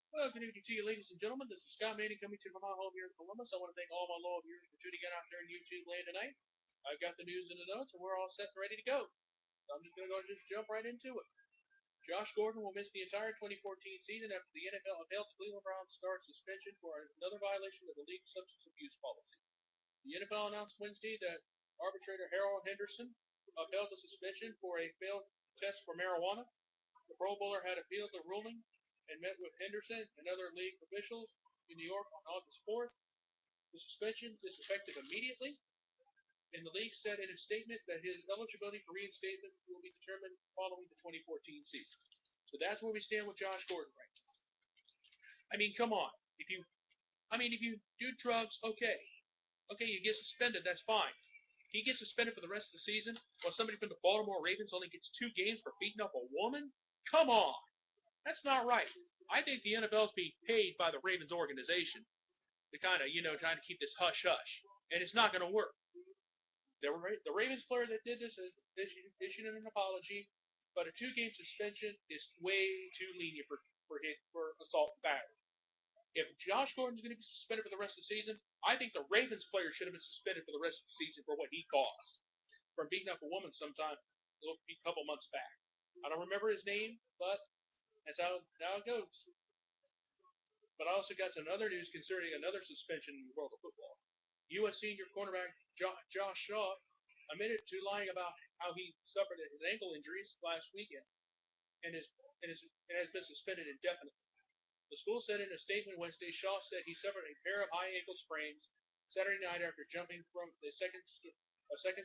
Well, good evening to you, ladies and gentlemen. This is Scott Manning coming to you from my home here in Columbus. I want to thank all my loyal viewers for tuning in out there in YouTube land tonight. I've got the news and the notes, and we're all set and ready to go. So I'm just going to go and just jump right into it. Josh Gordon will miss the entire 2014 season after the NFL upheld the Cleveland Browns star suspension for another violation of the league's substance abuse policy. The NFL announced Wednesday that arbitrator Harold Henderson upheld the suspension for a failed test for marijuana. The Pro Bowler had appealed the ruling and met with Henderson and other league officials in New York on August 4th. The suspension is effective immediately, and the league said in a statement that his eligibility for reinstatement will be determined following the 2014 season. So that's where we stand with Josh Gordon right now. I mean, come on. If you do drugs, okay, you get suspended. That's fine. He gets suspended for the rest of the season, while somebody from the Baltimore Ravens only gets 2 games for beating up a woman. Come on. That's not right. I think the NFL's being paid by the Ravens organization to kind of, trying to keep this hush hush, and it's not going to work. The Ravens player that did this issued an apology, but a 2-game suspension is way too lenient for assault and battery. If Josh Gordon's going to be suspended for the rest of the season, I think the Ravens player should have been suspended for the rest of the season for what he caused from beating up a woman sometime a couple months back. I don't remember his name, but that's how it goes. But I also got some other news concerning another suspension in the world of football. U.S. senior cornerback Josh Shaw admitted to lying about how he suffered his ankle injuries last weekend and has been suspended indefinitely. The school said in a statement Wednesday, Shaw said he suffered a pair of high ankle sprains Saturday night after jumping from a second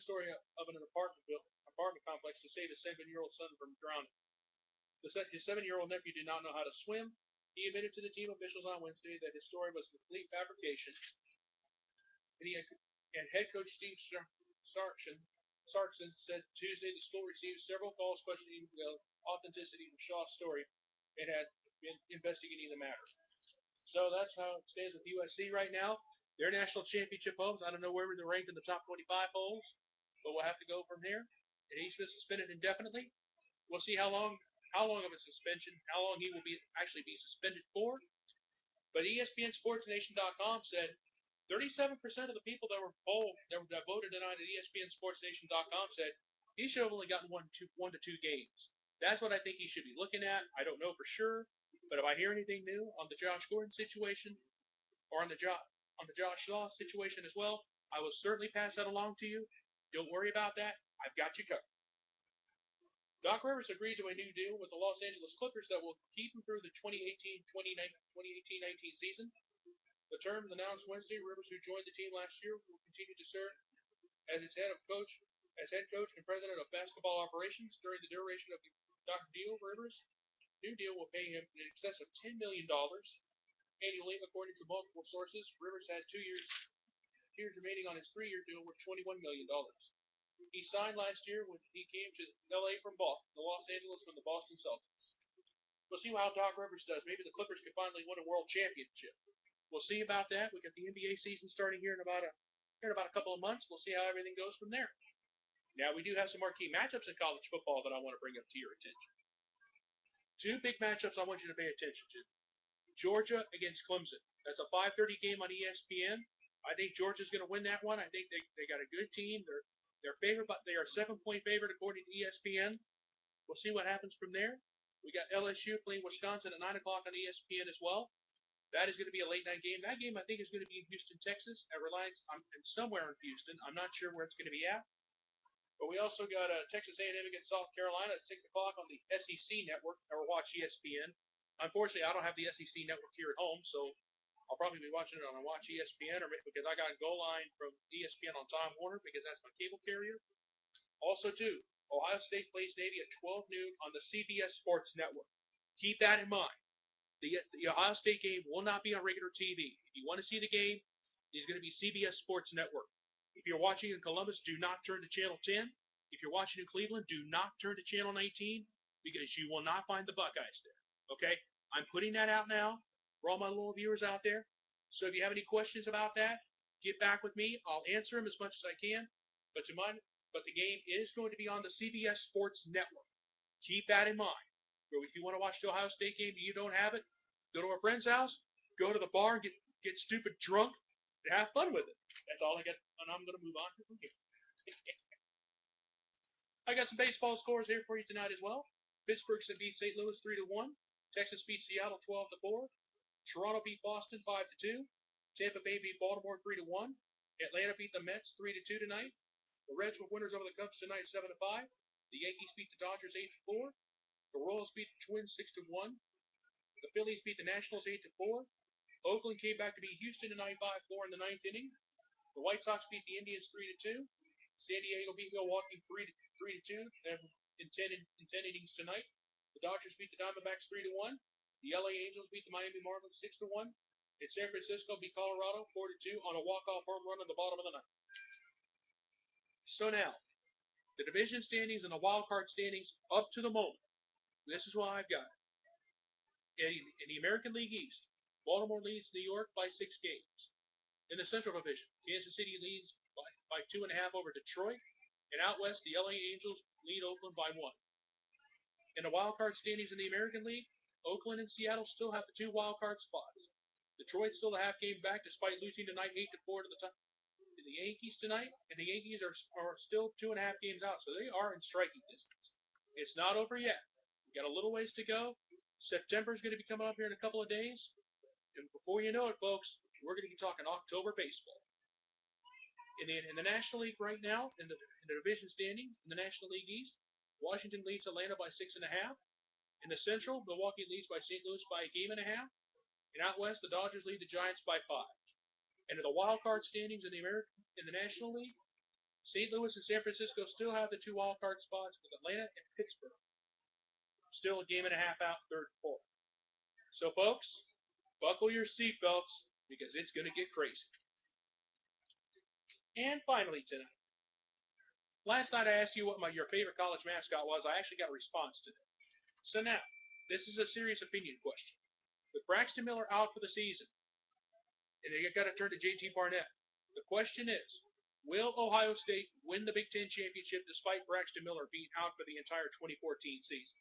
story of an apartment complex to save his 7-year-old son from drowning. His 7-year-old nephew did not know how to swim. He admitted to the team officials on Wednesday that his story was complete fabrication, and head coach Steve Sarkson said Tuesday the school received several calls questioning the authenticity of Shaw's story and had been investigating the matter. So that's how it stands with USC right now. Their national championship hopes, I don't know where they're ranked in the top 25 polls, but we'll have to go from here. And he's been suspended indefinitely. We'll see how long of a suspension, how long he will actually be suspended for. But ESPNSportsNation.com said 37% of the people that voted tonight at ESPNSportsNation.com said he should have only gotten one to two games. That's what I think he should be looking at. I don't know for sure, but if I hear anything new on the Josh Gordon situation or on the Josh Law situation as well, I will certainly pass that along to you. Don't worry about that. I've got you covered. Doc Rivers agreed to a new deal with the Los Angeles Clippers that will keep him through the 2018-19 season. The terms announced Wednesday, Rivers, who joined the team last year, will continue to serve as head coach and president of basketball operations during the duration of the Doc deal. Rivers' new deal will pay him in excess of $10 million annually, according to multiple sources. Rivers has 2 years remaining on his 3-year deal worth $21 million. He signed last year when he came to L.A. from Los Angeles from the Boston Celtics. We'll see how Doc Rivers does. Maybe the Clippers can finally win a world championship. We'll see about that. We got the NBA season starting here in about a couple of months. We'll see how everything goes from there. Now we do have some marquee matchups in college football that I want to bring up to your attention. 2 big matchups I want you to pay attention to. Georgia against Clemson. That's a 5:30 game on ESPN. I think Georgia's going to win that one. I think they got a good team. They're favored, but they are 7-point favorite according to ESPN. We'll see what happens from there. We got LSU playing Wisconsin at 9 o'clock on ESPN as well. That is going to be a late night game. That game I think is going to be in Houston, Texas, at Reliance, somewhere in Houston. I'm not sure where it's going to be at. But we also got Texas A&M against South Carolina at 6 o'clock on the SEC network, or watch ESPN. Unfortunately, I don't have the SEC network here at home, so I'll probably be watching it on a Watch ESPN, or because I got a goal line from ESPN on Time Warner because that's my cable carrier. Also, too, Ohio State plays Navy at 12 noon on the CBS Sports Network. Keep that in mind. The Ohio State game will not be on regular TV. If you want to see the game, it's going to be CBS Sports Network. If you're watching in Columbus, do not turn to Channel 10. If you're watching in Cleveland, do not turn to Channel 19 because you will not find the Buckeyes there. Okay? I'm putting that out now for all my little viewers out there. So if you have any questions about that, get back with me. I'll answer them as much as I can. But the game is going to be on the CBS Sports Network. Keep that in mind. So if you want to watch the Ohio State game and you don't have it, go to a friend's house, go to the bar, get stupid drunk, and have fun with it. That's all I got, and I'm going to move on from here. I got some baseball scores here for you tonight as well. Pittsburgh beat St. Louis 3-1. Texas beat Seattle 12-4. Toronto beat Boston 5-2. Tampa Bay beat Baltimore 3-1. Atlanta beat the Mets 3-2 tonight. The Reds were winners over the Cubs tonight 7-5. The Yankees beat the Dodgers 8-4. The Royals beat the Twins 6-1. The Phillies beat the Nationals 8-4. Oakland came back to beat Houston tonight 5-4 in the ninth inning. The White Sox beat the Indians 3-2. San Diego beat Milwaukee 3-2 in 10 innings tonight. The Dodgers beat the Diamondbacks 3-1. The LA Angels beat the Miami Marlins 6-1. And San Francisco beat Colorado 4-2 on a walk-off home run in the bottom of the ninth. So now, the division standings and the wild card standings up to the moment. This is what I've got. In the American League East, Baltimore leads New York by 6 games. In the Central Division, Kansas City leads by 2.5 over Detroit. And out west, the LA Angels lead Oakland by 1. In the wild card standings in the American League, Oakland and Seattle still have the 2 wild card spots. Detroit's still a half game back despite losing tonight 8-4 to the Yankees tonight, and the Yankees are still 2.5 games out, so they are in striking distance. It's not over yet. We got a little ways to go. September is going to be coming up here in a couple of days, and before you know it, folks, we're going to be talking October baseball. In the National League right now, in the division standing, in the National League East, Washington leads Atlanta by 6.5. In the Central, Milwaukee leads by St. Louis by 1.5 games. And out west, the Dodgers lead the Giants by 5. And in the wild card standings in the National League, St. Louis and San Francisco still have the 2 wild card spots, with Atlanta and Pittsburgh still 1.5 games out, third and fourth. So, folks, buckle your seatbelts because it's going to get crazy. And finally tonight, last night I asked you what your favorite college mascot was. I actually got a response to that. So now, this is a serious opinion question. With Braxton Miller out for the season, and they got to turn to JT Barnett, the question is, will Ohio State win the Big Ten championship despite Braxton Miller being out for the entire 2014 season?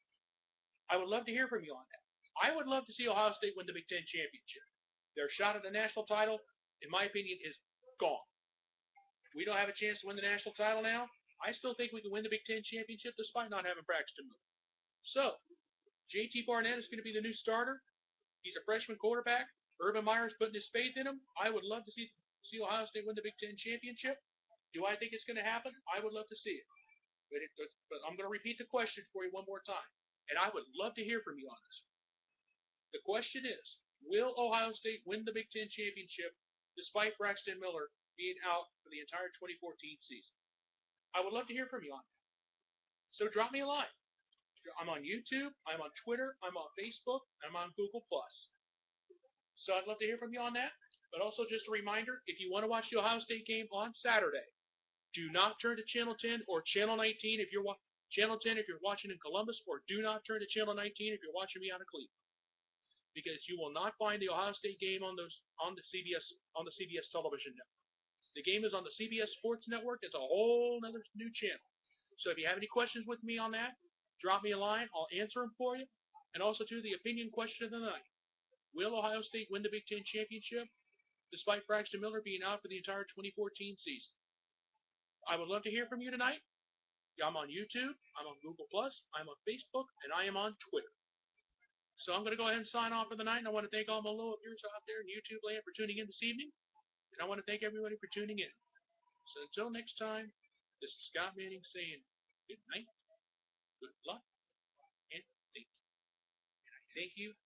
I would love to hear from you on that. I would love to see Ohio State win the Big Ten championship. Their shot at the national title, in my opinion, is gone. We don't have a chance to win the national title now. I still think we can win the Big Ten championship despite not having Braxton Miller. So, JT Barnett is going to be the new starter. He's a freshman quarterback. Urban Meyer's putting his faith in him. I would love to see Ohio State win the Big Ten championship. Do I think it's going to happen? I would love to see it. But I'm going to repeat the question for you one more time. And I would love to hear from you on this. The question is, will Ohio State win the Big Ten championship despite Braxton Miller being out for the entire 2014 season? I would love to hear from you on that. So drop me a line. I'm on YouTube, I'm on Twitter, I'm on Facebook, I'm on Google+. So I'd love to hear from you on that. But also just a reminder, if you want to watch the Ohio State game on Saturday, do not turn to Channel 10 or Channel 19 if you're Channel 10 if you're watching in Columbus, or do not turn to Channel 19 if you're watching me out of Cleveland. Because you will not find the Ohio State game on the CBS television network. The game is on the CBS Sports Network. It's a whole other new channel. So if you have any questions with me on that, drop me a line. I'll answer them for you. And also to the opinion question of the night. Will Ohio State win the Big Ten championship despite Braxton Miller being out for the entire 2014 season? I would love to hear from you tonight. I'm on YouTube, I'm on Google+, I'm on Facebook, and I am on Twitter. So I'm going to go ahead and sign off for the night, and I want to thank all my loyal viewers out there in YouTube land for tuning in this evening, and I want to thank everybody for tuning in. So until next time, this is Scott Manning saying good night, good luck, and thank you. And I thank you